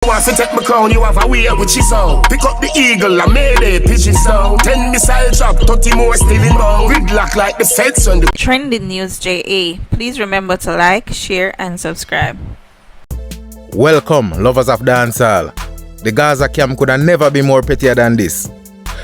Want to take my crown, you have a way which is out. Pick up the eagle and made a pigeon sound. 10 missile drop, 30 more still in bound. Gridlock like the sets on the Trending News JA. Please remember to like, share and subscribe. Welcome, lovers of dancehall. The Gaza camp could have never been more pettier than this.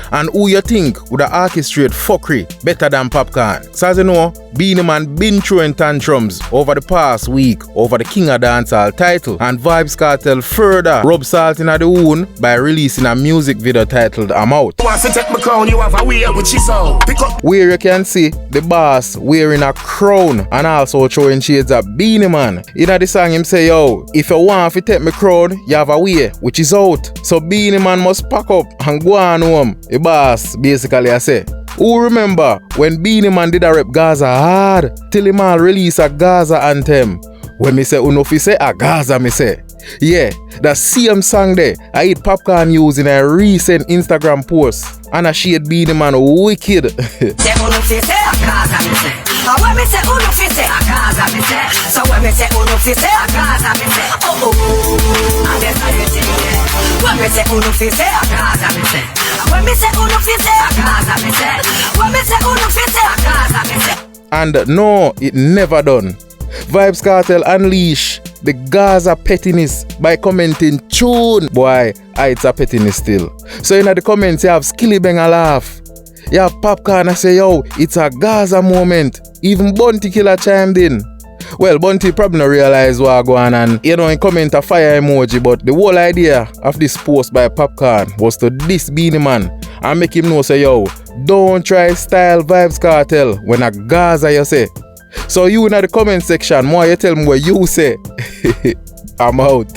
And who you think would have orchestrated fuckery better than Popcaan? So as you know, Beenie Man been throwing tantrums over the past week over the King of Dancehall title, and Vybz Kartel further rub salt in the wound by releasing a music video titled Amout. Want to take my crown, you have a way which is out. Pick up Where you can see the boss wearing a crown and also throwing shades of Beenie Man. In the song him say, yo, if you want to take my crown, you have a way which is out. So Beenie Man must pack up and go on home. The boss basically I say. Who remember when Beenie Man did a rep Gaza hard till him all release a Gaza anthem? When me say uno fi say a Gaza me say. Yeah, that same song there I hit Popcaan use in a recent Instagram post and I shade Beenie Man wicked. Say uno fi say a Gaza me say. And when me say uno fi say a Gaza me say. So when me say uno fi say a Gaza me say. Oh oh, and that's how you think it. When me say uno fi say a Gaza me say. When me say uno fi say a Gaza me say. When me say uno fi say a Gaza me say. And no, it never done. Vybz Kartel unleash the Gaza pettiness by commenting tune. Boy, it's a pettiness still. So in the comments you have Skillibeng a laugh. You have Popcaan and say, yo, it's a Gaza moment. Even Bunty Killer chimed in. Well, Bunty probably not realize what going on and in comment a fire emoji, but the whole idea of this post by Popcaan was to diss Beenie Man and make him know say, yo, don't try style Vybz Kartel when a Gaza you say. So you in the comment section, more you tell me what you say. I'm out.